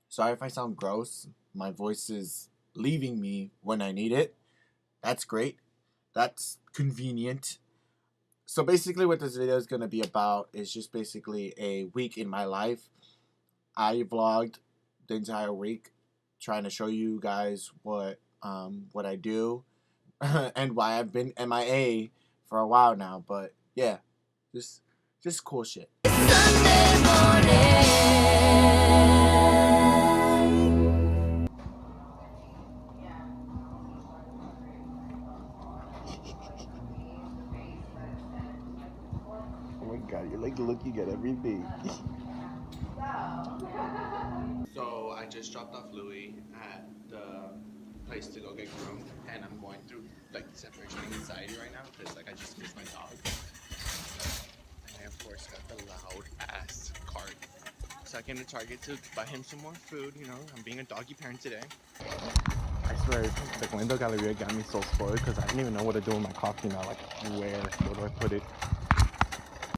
Sorry if I sound gross. My voice is leaving me when I need it. That's great. That's convenient. So basically what this video is going to be about is just basically a week in my life. I vlogged the entire week trying to show you guys what I do and why I've been MIA for a while now, but yeah, just cool shit. Sunday morning. Oh my god, you're like looking at everything. So I just dropped off Louis at the place to go get groomed, and I'm going through like separation anxiety right now because like I just missed my dog, and I of course got the loud ass cart. So I came to Target to buy him some more food. You know, I'm being a doggy parent today. I swear, the window galleria got me so spoiled because I didn't even know what to do with my coffee now. Like, where do I put it?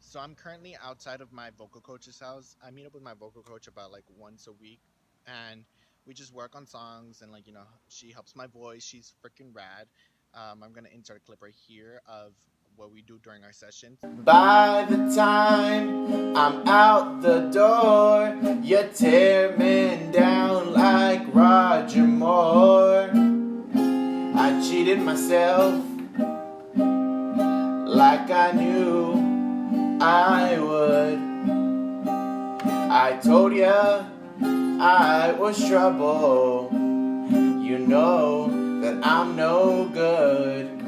So I'm currently outside of my vocal coach's house. I meet up with my vocal coach about like once a week, and we just work on songs, and like, you know, she helps my voice. She's freaking rad. I'm gonna insert a clip right here of what we do during our sessions. By the time I'm out the door, you tear me down like Roger Moore. I cheated myself like I knew I would. I told ya I was trouble. You know that I'm no good.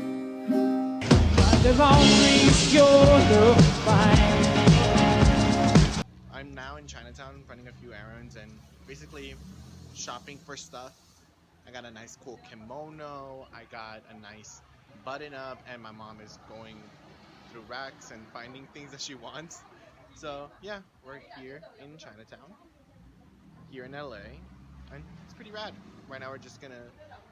I'm now in Chinatown running a few errands and basically shopping for stuff. I got a nice cool kimono, I got a nice button up, and my mom is going through racks and finding things that she wants. So yeah, we're here in Chinatown, here in LA, and it's pretty rad. Right now we're just gonna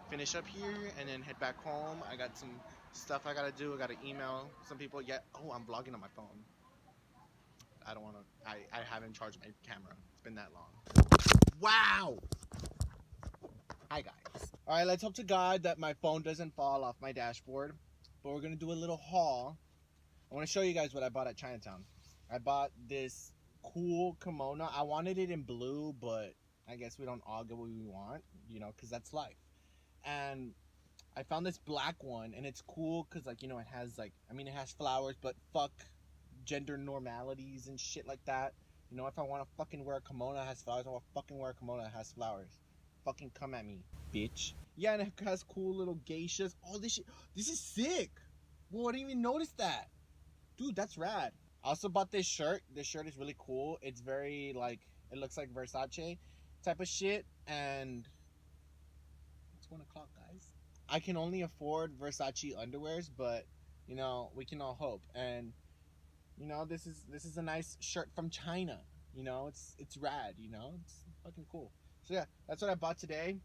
finish up here and then head back home. I got some stuff I gotta do. I gotta email some people yet. Oh, I'm vlogging on my phone. I don't wanna, I haven't charged my camera. It's been that long. Wow! Hi guys. Alright, let's hope to God that my phone doesn't fall off my dashboard. But we're gonna do a little haul. I want to show you guys what I bought at Chinatown. I bought this cool kimono. I wanted it in blue, but I guess we don't all get what we want, you know, because that's life. And I found this black one, and it's cool because, like, you know, it has, like, I mean, it has flowers, but fuck gender normalities and shit like that. You know, if I want to fucking wear a kimono that has flowers, I want to fucking wear a kimono that has flowers. Fucking come at me, bitch. Yeah, and it has cool little geishas. Oh, this shit. This is sick. Well, I didn't even notice that. Dude, that's rad. I also bought this shirt. This shirt is really cool. It's very, like, it looks like Versace type of shit. And it's 1 o'clock, guys. I can only afford Versace underwears, but, you know, we can all hope. And, you know, this is a nice shirt from China. You know, it's rad, you know? It's fucking cool. So, yeah, that's what I bought today.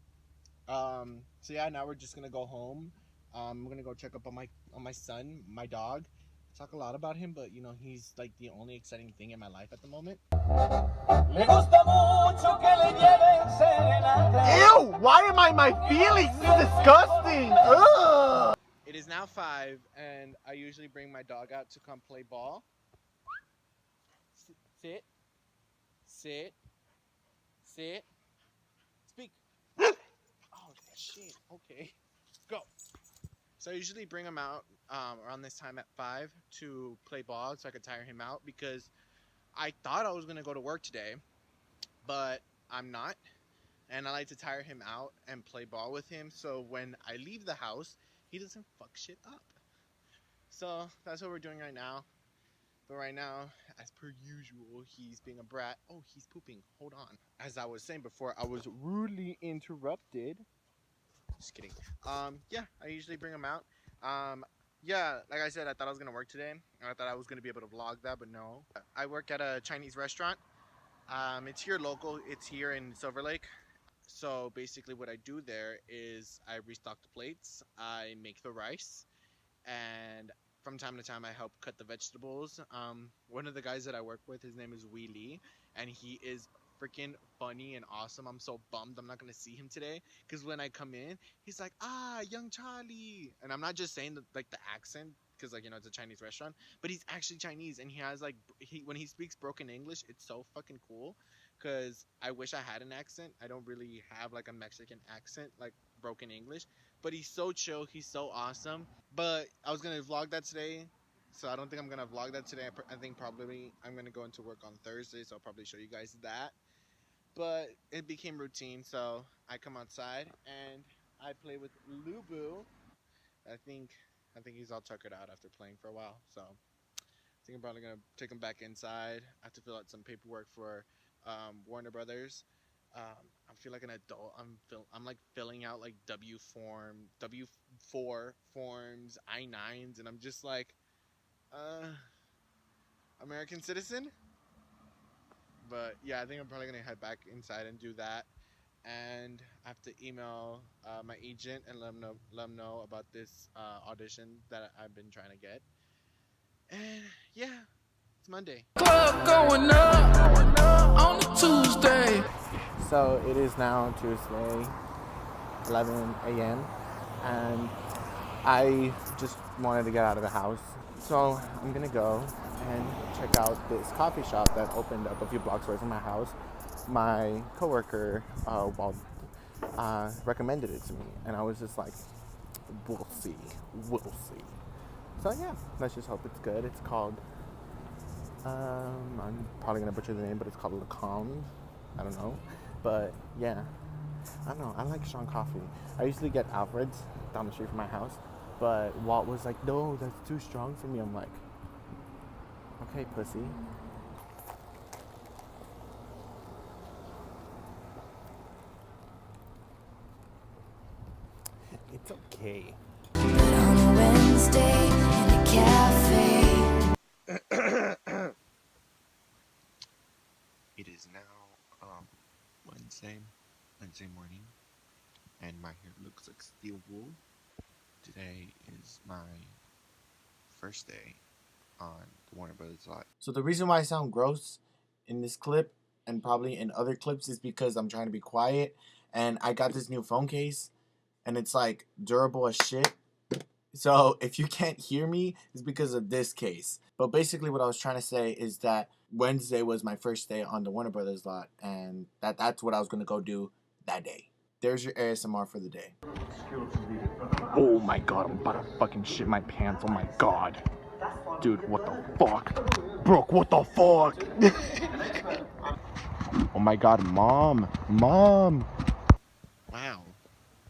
So, yeah, now we're just going to go home. I'm going to go check up on my son, my dog. Talk a lot about him, but you know, he's like the only exciting thing in my life at the moment. Ew! Why am I my feelings? This is disgusting! Ugh! It is now 5, and I usually bring my dog out to come play ball. Sit. Sit. Sit. Speak. Oh, shit. Okay. Let's go. So I usually bring him out around this time at 5 to play ball so I could tire him out, because I thought I was going to go to work today, but I'm not. And I like to tire him out and play ball with him so when I leave the house, he doesn't fuck shit up. So that's what we're doing right now. But right now, as per usual, he's being a brat. Oh, he's pooping. Hold on. As I was saying before, I was rudely interrupted. Just kidding. Yeah, I usually bring him out. Yeah, like I said, I thought I was gonna work today. I thought I was gonna be able to vlog that, but no. I work at a Chinese restaurant. It's here local. It's here in Silver Lake. So basically, what I do there is I restock the plates. I make the rice, and from time to time I help cut the vegetables. One of the guys that I work with, his name is Wee Lee, and he is freaking funny and awesome. I'm so bummed I'm not gonna see him today because when I come in, he's like, young Charlie, and I'm not just saying like the accent because like it's a Chinese restaurant, but he's actually Chinese and he has like when he speaks broken English, it's so fucking cool. Because I wish I had an accent. I don't really have like a Mexican accent, like broken English. But he's so chill. He's so awesome. But I was gonna vlog that today, so I don't think I'm gonna vlog that today. I think probably I'm gonna go into work on Thursday, so I'll probably show you guys that. But it became routine, so I come outside and I play with Lubu. I think he's all tuckered out after playing for a while, so I think I'm probably gonna take him back inside. I have to fill out some paperwork for Warner Brothers. I feel like an adult. I'm like filling out like W4 forms, I-9s, and I'm just like, American citizen. But yeah, I think I'm probably gonna head back inside and do that. And I have to email my agent and let them know about this audition that I've been trying to get. And yeah, it's Monday. Club going up on a Tuesday. So it is now Tuesday, 11 a.m. and I just wanted to get out of the house. So I'm gonna go and check out this coffee shop that opened up a few blocks away from my house. My coworker recommended it to me, and I was just like, we'll see. So yeah, let's just hope it's good. It's called, I'm probably gonna butcher the name, but it's called Colombe. I don't know, but yeah, I don't know. I like strong coffee. I usually get Alfred's down the street from my house, but Walt was like, no, that's too strong for me. I'm like, okay, pussy. It's okay. On a Wednesday in a cafe. It is now Wednesday morning, and my hair looks like steel wool. Today is my first day on the Warner Bros. Lot. So the reason why I sound gross in this clip and probably in other clips is because I'm trying to be quiet, and I got this new phone case and it's like durable as shit. So if you can't hear me, it's because of this case. But basically what I was trying to say is that Wednesday was my first day on the Warner Brothers lot, and that's what I was going to go do that day. There's your ASMR for the day. Oh my god, I'm about to fucking shit my pants. Oh my god. Dude, what the fuck? Brooke, what the fuck? Oh my god, Mom. Wow.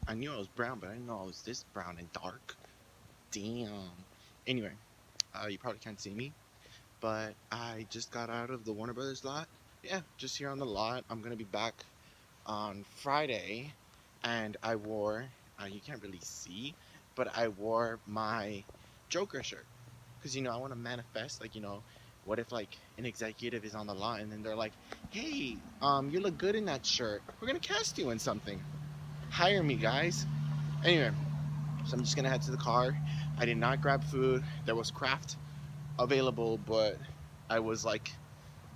I knew I was brown, but I didn't know I was this brown and dark. Damn. Anyway, you probably can't see me, but I just got out of the Warner Brothers lot. Yeah, just here on the lot. I'm gonna be back on Friday, and I wore, you can't really see, but I wore my Joker shirt. Because, I want to manifest, like, what if, like, an executive is on the lot, and then they're like, hey, you look good in that shirt. We're gonna cast you in something. Hire me, guys. Anyway, so I'm just gonna head to the car. I did not grab food. There was Kraft available, but I was like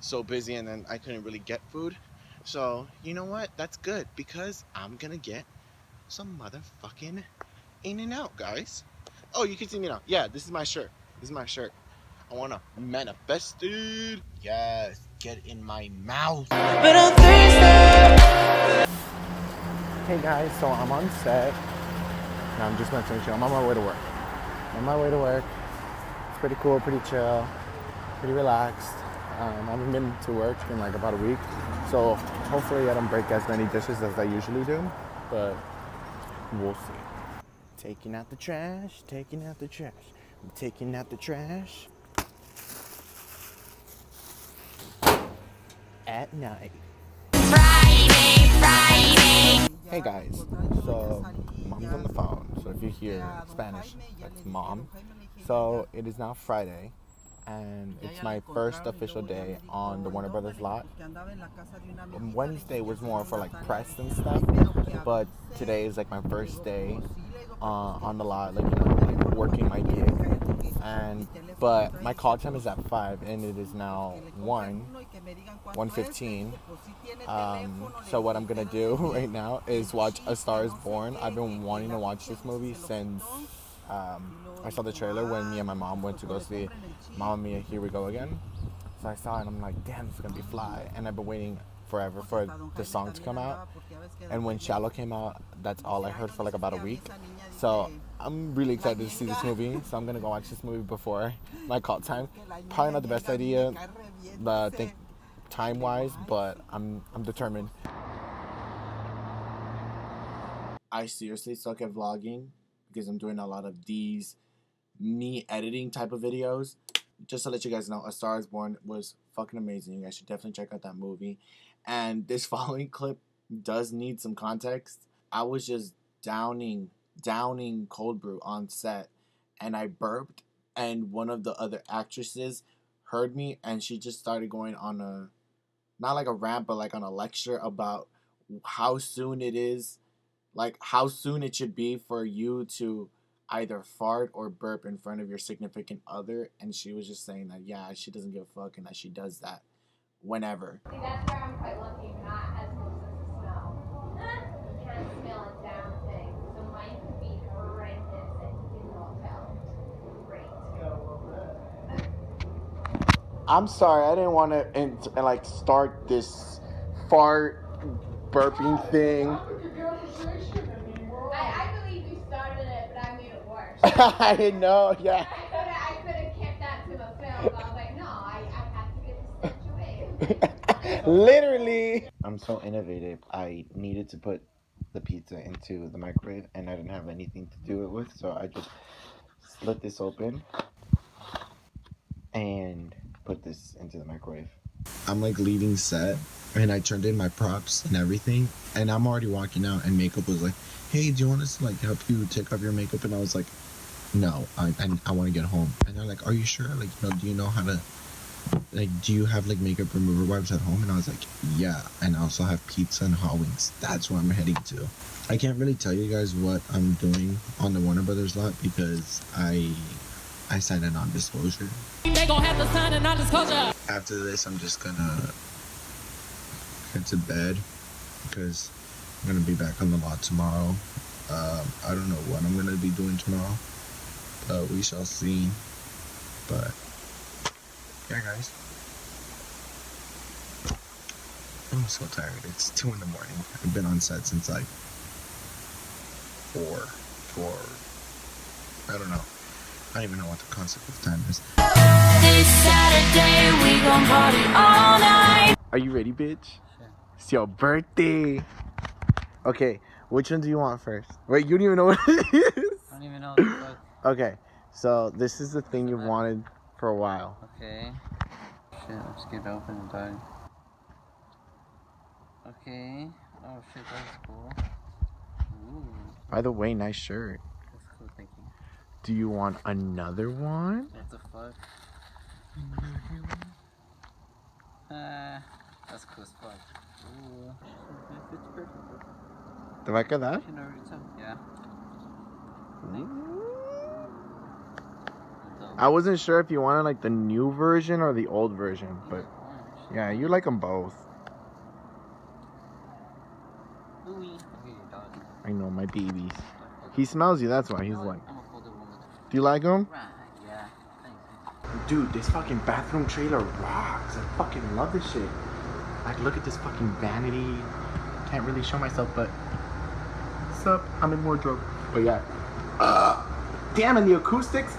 so busy and then I couldn't really get food. So you know what? That's good because I'm gonna get some motherfucking In-N-Out, guys. Oh, you can see me now. Yeah, this is my shirt. I wanna manifest it. Yes, get in my mouth. But on Thursday. Hey guys, so I'm on set. No, I'm just messing with you. I'm on my way to work. It's pretty cool, pretty chill, pretty relaxed. I haven't been to work in like about a week, so hopefully I don't break as many dishes as I usually do, but we'll see. Taking out the trash. I'm taking out the trash at night. Friday. Hey guys, so Mom's on the phone, so if you hear Spanish, that's Mom. So it is now Friday, and it's my first official day on the Warner Brothers lot. Wednesday was more for like press and stuff, but today is like my first day on the lot, like, like working my gig. But my call time is at 5, and it is now 1:15. So what I'm gonna do right now is watch A Star Is Born. I've been wanting to watch this movie since I saw the trailer when me and my mom went to go see Mamma Mia, Here We Go Again. So I saw it and I'm like, damn, this is gonna be fly. And I've been waiting forever for the song to come out. And when Shallow came out, that's all I heard for like about a week. So I'm really excited to see this movie. So I'm gonna go watch this movie before my call time. Probably not the best idea, think time-wise, but I'm determined. I seriously suck at vlogging because I'm doing a lot of these me editing type of videos. Just to let you guys know, A Star Is Born was fucking amazing. You guys should definitely check out that movie. And this following clip does need some context. I was just downing cold brew on set, and I burped, and one of the other actresses heard me, and she just started going on a, not like a rant, but like on a lecture about how soon it is, like how soon it should be for you to either fart or burp in front of your significant other. And she was just saying that, yeah, she doesn't give a fuck and that she does that whenever. See, that's where I'm quite lucky, not as close as the smell. You can't smell a damn thing. So mine could be horrendous and you don't tell. Great. I'm sorry, I didn't want to like start this fart burping thing. I believe you started it, but I made it worse. I didn't know, yeah. I could have kept that to myself. I was like, no, I have to get this stench away. Literally. I'm so innovative. I needed to put the pizza into the microwave, and I didn't have anything to do it with, so I just split this open and put this into the microwave. I'm like leaving set, and I turned in my props and everything, and I'm already walking out, and makeup was like, hey, do you want us to like help you take off your makeup? And I was like, no, I want to get home. And they're like, are you sure? Like, you know, do you know how to, like, do you have like makeup remover wipes at home? And I was like, yeah, and I also have pizza and hot wings. That's where I'm heading to. I can't really tell you guys what I'm doing on the Warner Brothers lot because I signed a non-disclosure. They gon' have to sign a non-disclosure. After this, I'm just gonna head to bed because I'm gonna be back on the lot tomorrow. I don't know what I'm gonna be doing tomorrow, but we shall see. But yeah, guys, I'm so tired. It's 2 in the morning. I've been on set since like 4. I don't know. I don't even know what the concept of time is. This Saturday we gon' party all night. Are you ready, bitch? Yeah. It's your birthday. Okay, which one do you want first? Wait, you don't even know what it is? I don't even know what the fuck. Okay, so this is the thing you've wanted for a while. Okay. Shit, I'm just get open and die. Okay. Oh shit, that's cool. Ooh. By the way, nice shirt. That's cool thinking. Do you want another one? What the fuck? That's cool as fuck. Ooh. It's perfect. ¿Te va a quedar? Yeah. I wasn't sure if you wanted like the new version or the old version, but yeah, you like them both. I know, my babies. He smells you, that's why he's like. Do you like him? Yeah. Dude, this fucking bathroom trailer rocks. I fucking love this shit. Like, look at this fucking vanity. Can't really show myself, but what's up? I'm in wardrobe. But yeah. Damn, and the acoustics.